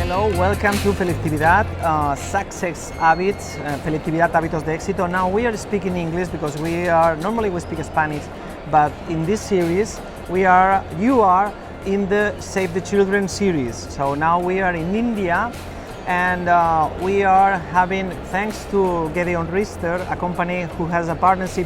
Hello, welcome to Feliztividad, Success Habits, Feliztividad, hábitos de éxito. Now we are speaking English because normally we speak Spanish, but in this series you are in the Save the Children series. So now we are in India and we are having, thanks to Gideon Rister, a company who has a partnership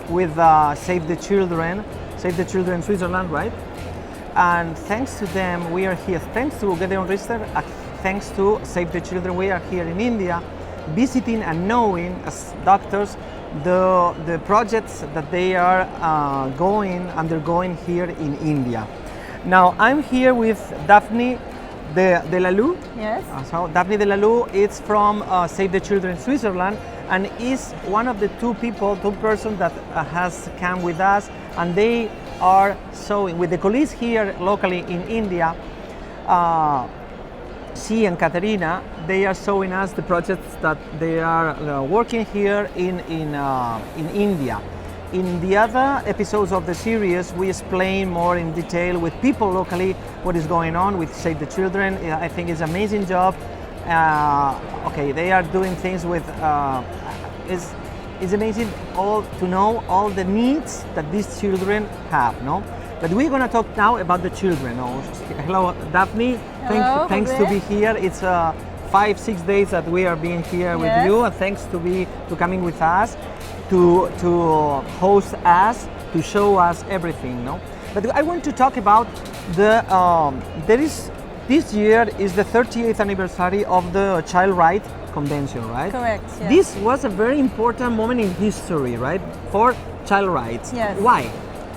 with Save the Children Switzerland, right? And thanks to them, we are here. Thanks to Gideon Rister, thanks to Save the Children, we are here in India, visiting and knowing as doctors the projects that they are undergoing here in India. Now I'm here with Daphne de Laleu. Yes. So Daphne de Laleu is from Save the Children Switzerland and is one of the two persons that has come with us, and they are showing with the colleagues here locally in India. She and Katerina, they are showing us the projects that they are working here in India. In the other episodes of the series, we explain more in detail with people locally what is going on with Save the Children. I think it's an amazing job. They are doing things with. It's amazing to know all the needs that these children have, no? But we're going to talk now about the children. Hello, Daphne. Hello, thanks to be here. It's 5-6 days that we are being here with you, and thanks to coming with us, to host us, to show us everything, no? But I want to talk about this year is the 38th anniversary of the Child Rights Convention, right? Correct. Yes. This was a very important moment in history, right, for child rights. Yes. Why?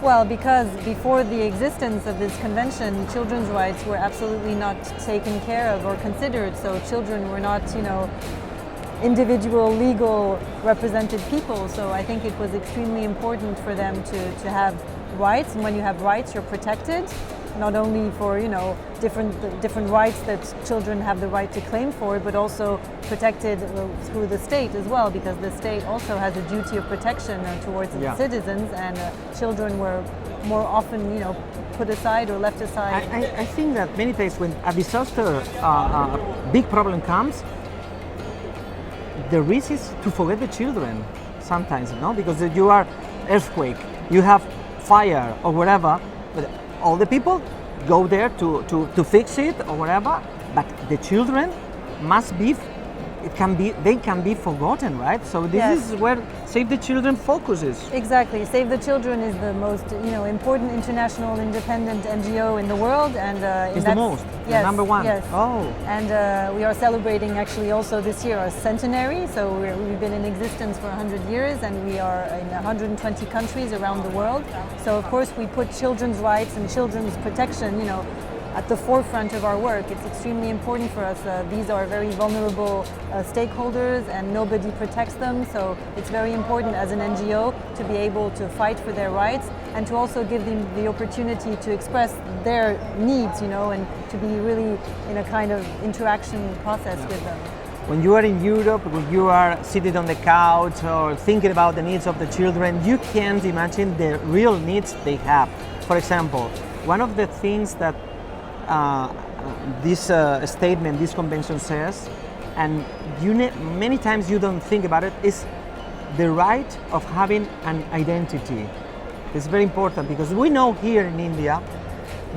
Well, because before the existence of this convention, children's rights were absolutely not taken care of or considered. So children were not, individual legal represented people. So I think it was extremely important for them to have rights. And when you have rights, you're protected. Not only for different rights that children have the right to claim for, but also protected through the state as well, because the state also has a duty of protection towards its citizens, and children were more often put aside or left aside. I think that many times when a disaster, a big problem comes, the risk is to forget the children sometimes, because you are earthquake, you have fire or whatever, but all the people go there to fix it or whatever, but the children they can be forgotten, right? So this is where Save the Children focuses. Exactly. Save the Children is the most important international independent NGO in the world, and it's the most, yes, number one. Yes. Oh. And we are celebrating actually also this year our centenary. So we've been in existence for 100 years, and we are in 120 countries around the world. So of course we put children's rights and children's protection, at the forefront of our work. It's extremely important for us. These are very vulnerable stakeholders, and nobody protects them. So it's very important as an NGO to be able to fight for their rights, and to also give them the opportunity to express their needs, and to be really in a kind of interaction process with them. When you are in Europe, when you are sitting on the couch or thinking about the needs of the children, you can't imagine the real needs they have. For example, one of the things that this statement, this convention says, and many times you don't think about it, is the right of having an identity. It's very important because we know here in India,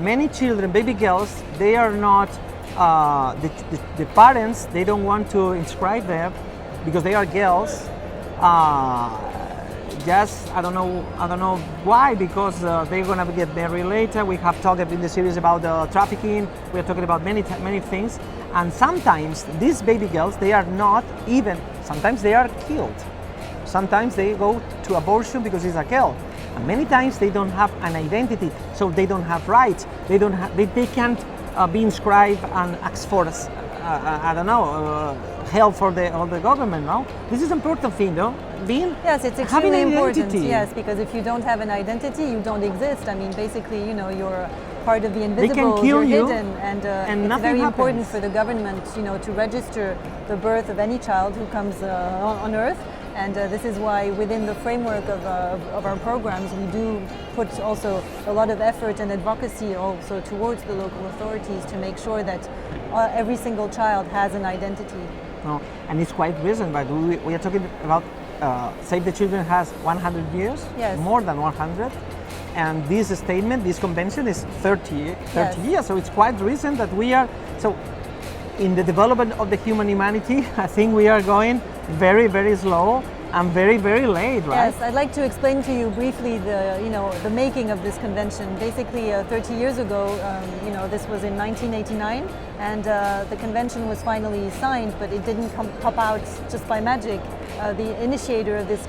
many children, baby girls, they are not, the parents, they don't want to inscribe them because they are girls. I don't know why, because they're gonna get married later. We have talked in the series about trafficking. We are talking about many things, and sometimes these baby girls, they are not even. Sometimes they are killed. Sometimes they go to abortion because it's a girl, and many times they don't have an identity, so they don't have rights. They can't be inscribed and ask for help for the government. No, this is an important thing, no? Yes, it's extremely important. Yes, because if you don't have an identity, you don't exist. I mean, basically, you're part of the invisible. They can kill you, hidden, and it's very important for the government, to register the birth of any child who comes on Earth, And this is why within the framework of our programs, we do put also a lot of effort and advocacy also towards the local authorities to make sure that every single child has an identity. No, and it's quite recent, but we are talking about Save the Children has 100 years, yes. More than 100. And this statement, this convention is 30 yes. years, so it's quite recent that we are, so in the development of the humanity, I think we are going very, very slow and very, very late, right? Yes, I'd like to explain to you briefly the making of this convention. Basically, 30 years ago, this was in 1989, and the convention was finally signed, but it didn't pop out just by magic. The initiator of this,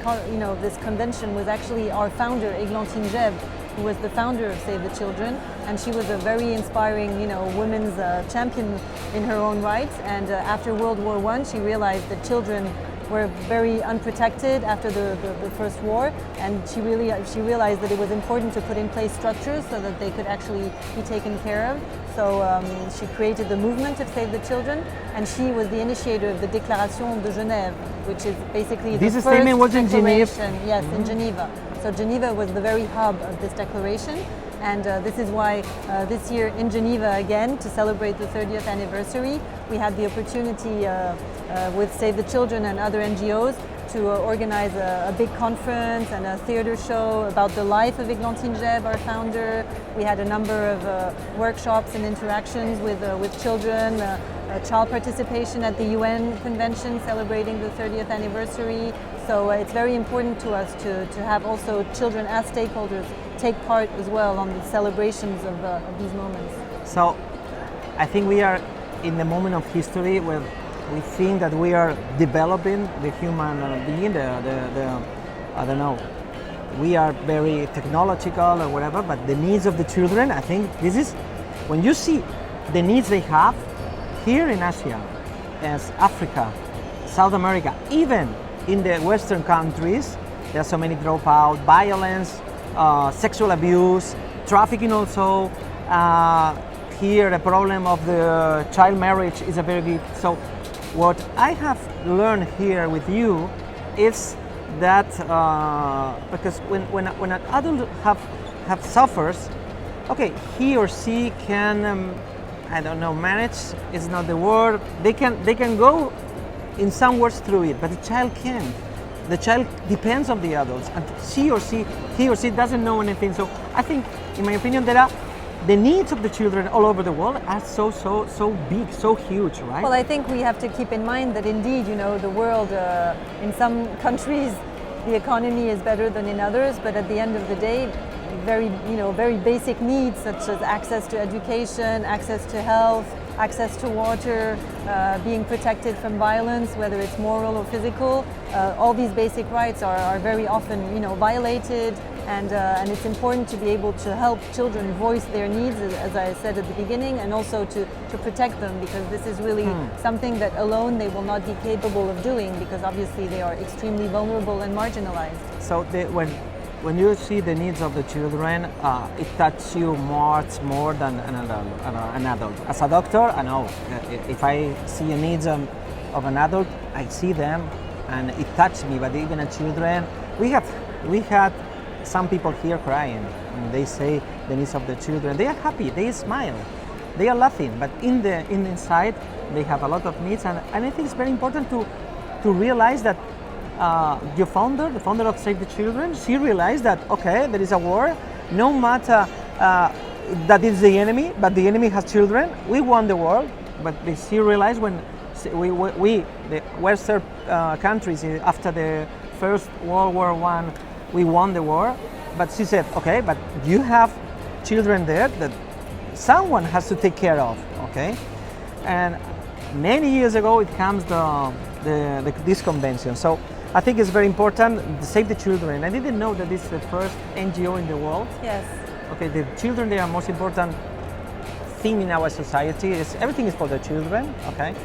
this convention was actually our founder, Églantine Jeb, who was the founder of Save the Children, and she was a very inspiring, women's champion in her own right. And after World War I, she realized that children were very unprotected after the First War, and she realized that it was important to put in place structures so that they could actually be taken care of. So she created the movement of Save the Children, and she was the initiator of the Déclaration de Genève, which is basically this the statement first was in declaration. Geneva. Yes, in Geneva. So Geneva was the very hub of this declaration. And this is why this year in Geneva again, to celebrate the 30th anniversary, we had the opportunity with Save the Children and other NGOs to organize a big conference and a theater show about the life of Églantine Jeb, our founder. We had a number of workshops and interactions with children, child participation at the UN convention celebrating the 30th anniversary. So it's very important to us to have also children as stakeholders take part as well on the celebrations of these moments. So I think we are in the moment of history where we think that we are developing the human being, I don't know, we are very technological or whatever, but the needs of the children, I think this is, when you see the needs they have here in Asia, as Africa, South America, even in the Western countries, there are so many dropout, violence, sexual abuse, trafficking also. Here the problem of the child marriage is a very big, so what I have learned here with you is that because when an adult have suffers, okay, he or she can I don't know, manage is not the word. They can go in some words through it, but the child can't. The child depends on the adults, and he or she doesn't know anything. So I think, in my opinion, there are the needs of the children all over the world are so big, so huge, right? Well, I think we have to keep in mind that indeed, the world, in some countries, the economy is better than in others, but at the end of the day, very basic needs such as access to education, access to health, access to water, being protected from violence, whether it's moral or physical, all these basic rights are very often, violated. And it's important to be able to help children voice their needs, as I said at the beginning, and also to protect them, because this is really something that alone they will not be capable of doing, because obviously they are extremely vulnerable and marginalized. So when you see the needs of the children, it touches you much more than an adult. As a doctor, I know if I see the needs of an adult, I see them and it touches me. But even as children, we had some people here crying when they say the needs of the children. They are happy, they smile, they are laughing, but in the inside they have a lot of needs. And I think it's very important to realize that the founder of Save the Children, she realized that, okay, there is a war, no matter that is the enemy, but the enemy has children. We won the war, but she realized when we the Western countries, after the First World War I, we won the war, but she said, okay, but you have children there that someone has to take care of, okay? And many years ago, it comes this convention. So I think it's very important to save the children. I didn't know that this is the first NGO in the world. Yes. Okay, the children, they are most important thing in our society. Everything is for the children, okay?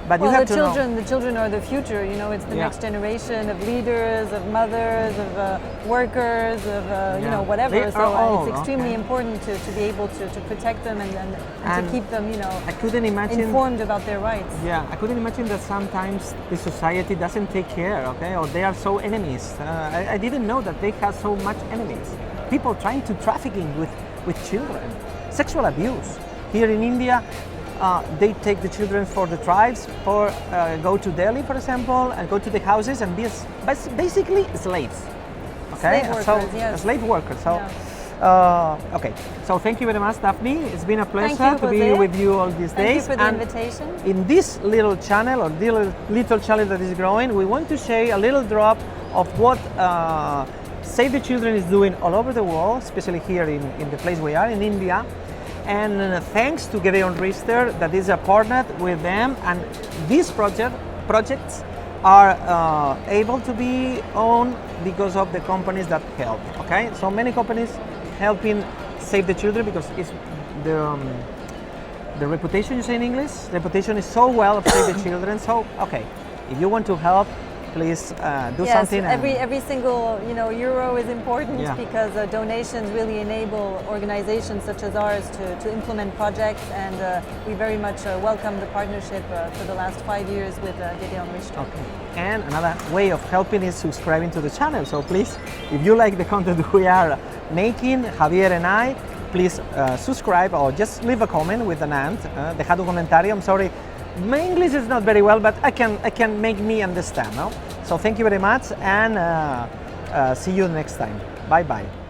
But well, you have the to children, the children are the future. You know, it's the Yeah. next generation of leaders, of mothers, of workers, of you Yeah. know, whatever. They So are all, it's extremely okay. important to be able to protect them and And to keep them, you know, I couldn't imagine. informed about their rights. Yeah, I couldn't imagine that sometimes the society doesn't take care, okay, or they are so enemies. I didn't know that they have so much enemies. People trying to trafficking with children, sexual abuse. Here in India, they take the children for the tribes, for go to Delhi, for example, and go to the houses and be basically slaves. Okay, Slave so workers, yes. slave workers. So. Okay, so thank you very much, Daphne. It's been a pleasure Thank you, to be Jose. with you all these Thank you days. for the And invitation. in this little channel, or little channel that is growing, we want to share a little drop of what Save the Children is doing all over the world, especially here in the place we are, in India. And thanks to Gedeon Richter, that is a partner with them, and these projects are able to be owned because of the companies that help. Okay, so many companies helping Save the Children because it's the reputation, you say in English, reputation is so well of Save the Children. So okay, if you want to help, please do Yes, something. every single euro is important Yeah. because donations really enable organizations such as ours to implement projects, and we very much welcome the partnership for the last 5 years with Gedeon Richter. Okay. And another way of helping is subscribing to the channel. So please, if you like the content we are making, Javier and I, please subscribe or just leave a comment with an ant. Dejad un comentario. I'm sorry, my English is not very well, but I can make me understand. No? So thank you very much, and see you next time. Bye bye.